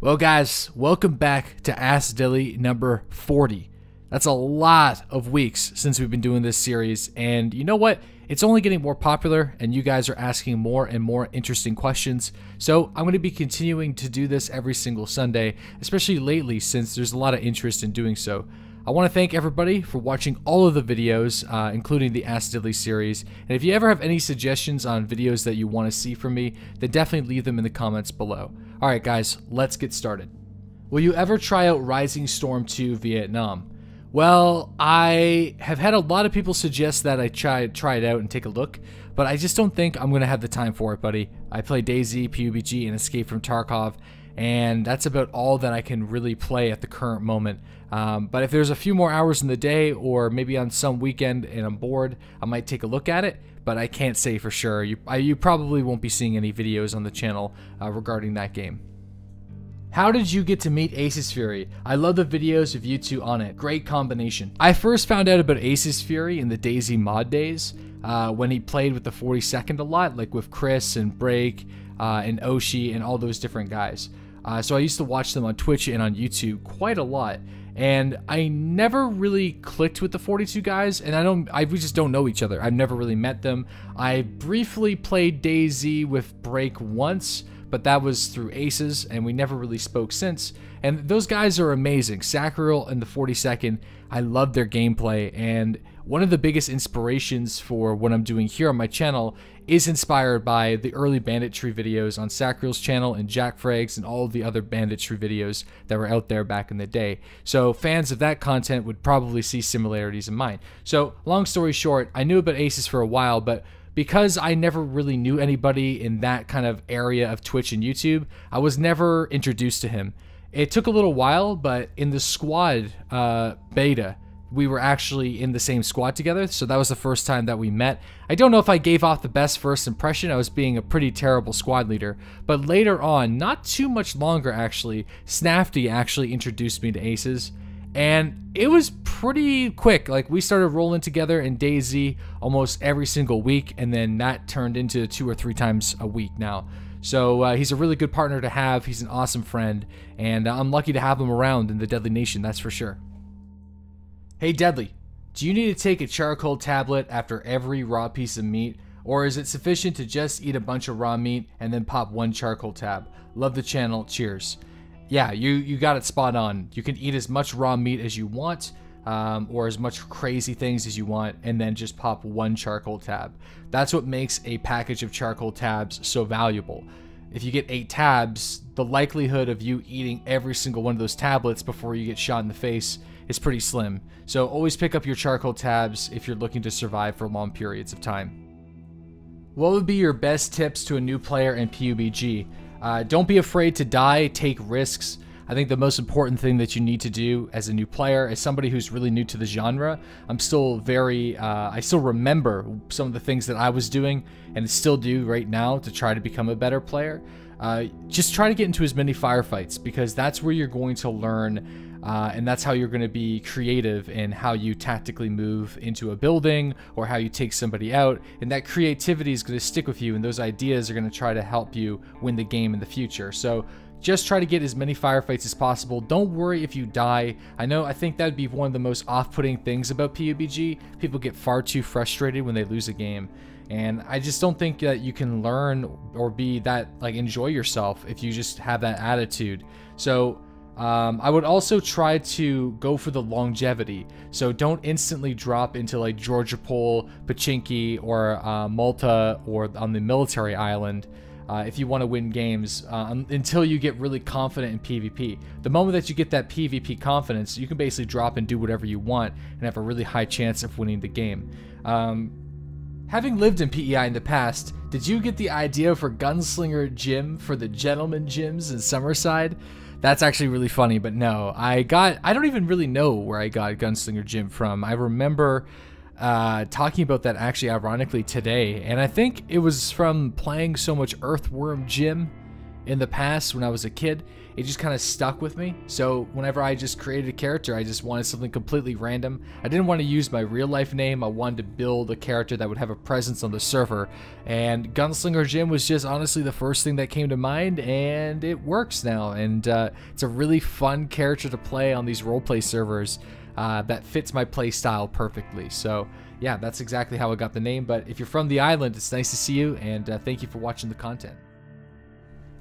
Well guys, welcome back to Ask Dilly number 40. That's a lot of weeks since we've been doing this series, and you know what? It's only getting more popular and you guys are asking more and more interesting questions, so I'm going to be continuing to do this every single Sunday, especially lately since there's a lot of interest in doing so. I want to thank everybody for watching all of the videos, including the Ask Dilly series, and if you ever have any suggestions on videos that you want to see from me, then definitely leave them in the comments below. Alright guys, let's get started. Will you ever try out Rising Storm 2 Vietnam? Well, I have had a lot of people suggest that I try it out and take a look, but I just don't think I'm going to have the time for it, buddy. I play DayZ, PUBG, and Escape from Tarkov, and that's about all that I can really play at the current moment. But if there's a few more hours in the day, or maybe on some weekend and I'm bored, I might take a look at it, but I can't say for sure. You probably won't be seeing any videos on the channel regarding that game. How did you get to meet Acez Fury? I love the videos of you two on it. Great combination. I first found out about Acez Fury in the DayZ mod days, when he played with the 42nd a lot, like with Chris and Break and Oshi and all those different guys. So I used to watch them on Twitch and on YouTube quite a lot. And I never really clicked with the 42 guys, and we just don't know each other. I've never really met them. I briefly played DayZ with Break once, but that was through Acez, and we never really spoke since. And those guys are amazing. Sacriel and the 42nd, I love their gameplay, and one of the biggest inspirations for what I'm doing here on my channel is inspired by the early banditry videos on Sacriel's channel and Jack Frags and all of the other banditry videos that were out there back in the day. So fans of that content would probably see similarities in mine. So long story short, I knew about Acez for a while, but because I never really knew anybody in that kind of area of Twitch and YouTube, I was never introduced to him. It took a little while, but in the squad beta, we were actually in the same squad together, so that was the first time that we met. I don't know if I gave off the best first impression. I was being a pretty terrible squad leader, but later on, not too much longer actually, Snafty actually introduced me to Acez, and it was pretty quick. Like, we started rolling together in DayZ almost every single week, and then that turned into 2 or 3 times a week now. So he's a really good partner to have. He's an awesome friend, and I'm lucky to have him around in the Deadly Nation, that's for sure. Hey Deadly, do you need to take a charcoal tablet after every raw piece of meat, or is it sufficient to just eat a bunch of raw meat and then pop 1 charcoal tab? Love the channel, cheers. Yeah, you got it spot on. You can eat as much raw meat as you want, or as much crazy things as you want, and then just pop 1 charcoal tab. That's what makes a package of charcoal tabs so valuable. If you get 8 tabs, the likelihood of you eating every single one of those tablets before you get shot in the face is pretty slim. So always pick up your charcoal tabs if you're looking to survive for long periods of time. What would be your best tips to a new player in PUBG? Don't be afraid to die, take risks. I think the most important thing that you need to do as a new player, as somebody who's really new to the genre, I still remember some of the things that I was doing and still do right now to try to become a better player. Just try to get into as many firefights, because that's where you're going to learn, and that's how you're going to be creative in how you tactically move into a building or how you take somebody out, and that creativity is going to stick with you, and those ideas are going to try to help you win the game in the future. So just try to get as many firefights as possible. Don't worry if you die. I think that'd be one of the most off-putting things about PUBG. People get far too frustrated when they lose a game. And I just don't think that you can learn or be that, like, enjoy yourself if you just have that attitude. So I would also try to go for the longevity. So don't instantly drop into like Georgia Pole, Pachinki, or Malta, or on the military island if you want to win games until you get really confident in PvP. The moment that you get that PvP confidence, you can basically drop and do whatever you want and have a really high chance of winning the game. Having lived in PEI in the past, did you get the idea for Gunslinger Jim for the gentleman gyms in Summerside? That's actually really funny, but no. I don't even really know where I got Gunslinger Jim from. I remember talking about that actually ironically today, and I think it was from playing so much Earthworm Jim In the past, when I was a kid, it just kind of stuck with me. So whenever I just created a character, I just wanted something completely random. I didn't want to use my real life name. I wanted to build a character that would have a presence on the server. And Gunslinger Jim was just honestly the first thing that came to mind, and it works now. And it's a really fun character to play on these roleplay servers that fits my play style perfectly. So yeah, that's exactly how I got the name. But if you're from the island, it's nice to see you, and thank you for watching the content.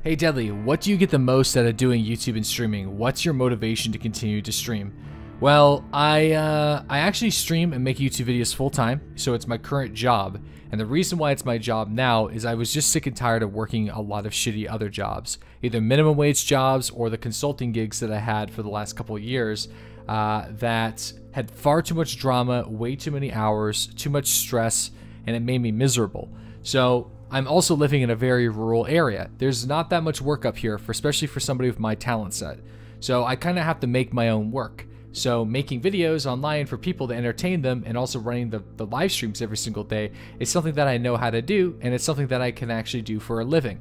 Hey Deadly, what do you get the most out of doing YouTube and streaming? What's your motivation to continue to stream? Well, I actually stream and make YouTube videos full time, so it's my current job. And the reason why it's my job now is I was just sick and tired of working a lot of shitty other jobs, either minimum wage jobs or the consulting gigs that I had for the last couple of years that had far too much drama, way too many hours, too much stress, and it made me miserable. So I'm also living in a very rural area. There's not that much work up here, especially for somebody with my talent set. So I kind of have to make my own work. So making videos online for people to entertain them and also running the live streams every single day is something that I know how to do, and it's something that I can actually do for a living.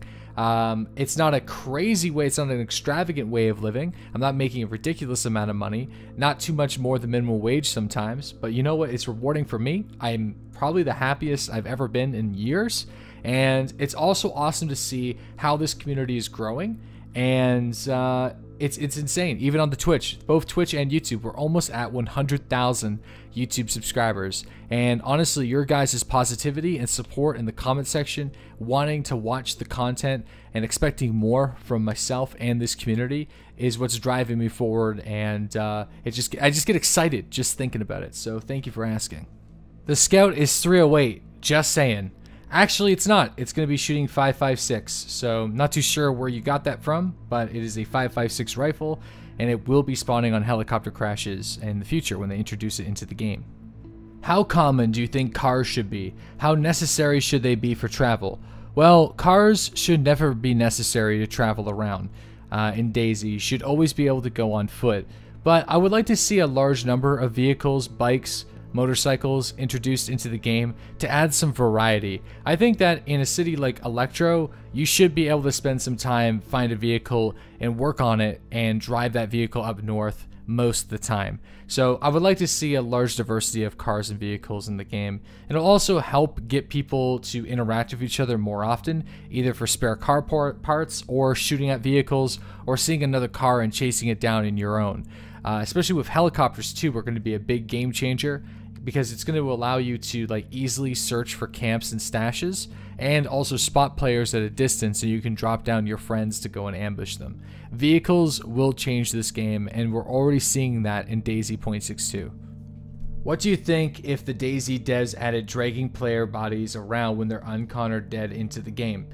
It's not a crazy way, it's not an extravagant way of living. I'm not making a ridiculous amount of money, not too much more than minimum wage sometimes, but you know what? It's rewarding for me. I'm probably the happiest I've ever been in years. And it's also awesome to see how this community is growing, and it's insane. Even on the Twitch, both Twitch and YouTube, we're almost at 100,000 YouTube subscribers. And honestly, your guys' positivity and support in the comment section, wanting to watch the content and expecting more from myself and this community, is what's driving me forward. And I just get excited just thinking about it. So thank you for asking. The Scout is 308. Just saying. Actually, it's not. It's going to be shooting 5.56, so not too sure where you got that from, but it is a 5.56 rifle, and it will be spawning on helicopter crashes in the future when they introduce it into the game. How common do you think cars should be? How necessary should they be for travel? Well, cars should never be necessary to travel around. In DayZ, you should always be able to go on foot, but I would like to see a large number of vehicles, bikes, motorcycles introduced into the game to add some variety. I think that in a city like Electro, you should be able to spend some time, find a vehicle, and work on it, and drive that vehicle up north most of the time. So I would like to see a large diversity of cars and vehicles in the game. It'll also help get people to interact with each other more often, either for spare car parts, or shooting at vehicles, or seeing another car and chasing it down in your own. Especially with helicopters too, we're going to be a big game changer, because it's going to allow you to easily search for camps and stashes, and also spot players at a distance so you can drop down your friends to go and ambush them. Vehicles will change this game, and we're already seeing that in DayZ 0.62. What do you think if the DayZ devs added dragging player bodies around when they're uncon or dead into the game?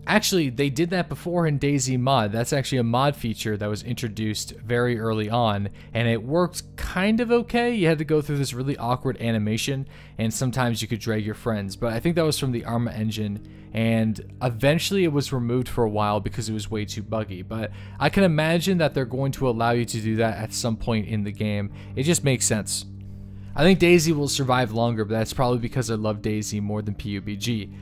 Actually, they did that before in DayZ Mod. That's actually a mod feature that was introduced very early on, and it worked kind of okay. You had to go through this really awkward animation, and sometimes you could drag your friends, but I think that was from the Arma engine, and eventually it was removed for a while because it was way too buggy. But I can imagine that they're going to allow you to do that at some point in the game. It just makes sense. I think DayZ will survive longer, but that's probably because I love DayZ more than PUBG.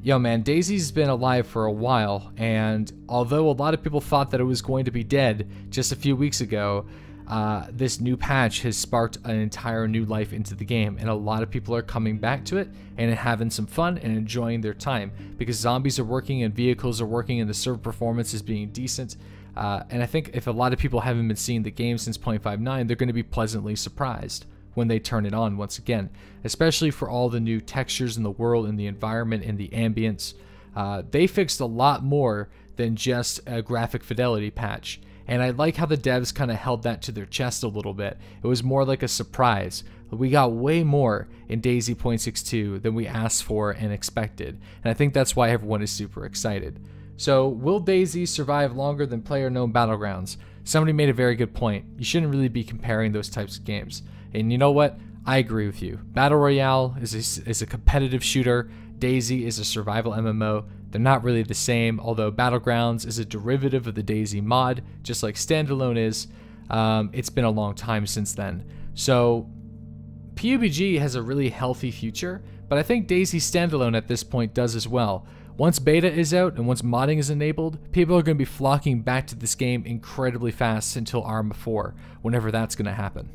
Yo man, DayZ's been alive for a while, and although a lot of people thought that it was going to be dead just a few weeks ago, this new patch has sparked an entire new life into the game, and a lot of people are coming back to it and having some fun and enjoying their time, because zombies are working and vehicles are working and the server performance is being decent. And I think if a lot of people haven't been seeing the game since 0.59, they're going to be pleasantly surprised when they turn it on once again, especially for all the new textures in the world and the environment and the ambience. They fixed a lot more than just a graphic fidelity patch, and I like how the devs kind of held that to their chest a little bit. It was more like a surprise. We got way more in DayZ 0.62 than we asked for and expected, and I think that's why everyone is super excited. So will DayZ survive longer than player-known Battlegrounds? Somebody made a very good point. You shouldn't really be comparing those types of games. And you know what? I agree with you. Battle Royale is a competitive shooter. DayZ is a survival MMO. They're not really the same, although Battlegrounds is a derivative of the DayZ mod, just like Standalone is. It's been a long time since then. So PUBG has a really healthy future, but I think DayZ Standalone at this point does as well. Once beta is out and once modding is enabled, people are going to be flocking back to this game incredibly fast until Arma 4, whenever that's going to happen.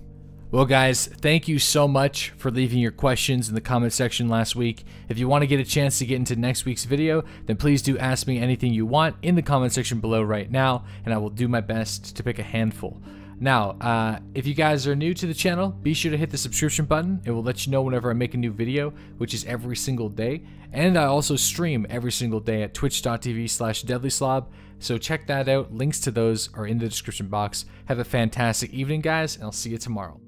Well guys, thank you so much for leaving your questions in the comment section last week. If you want to get a chance to get into next week's video, then please do ask me anything you want in the comment section below right now, and I will do my best to pick a handful. Now, if you guys are new to the channel, be sure to hit the subscription button. It will let you know whenever I make a new video, which is every single day. And I also stream every single day at twitch.tv/DeadlySlob. So check that out. Links to those are in the description box. Have a fantastic evening, guys, and I'll see you tomorrow.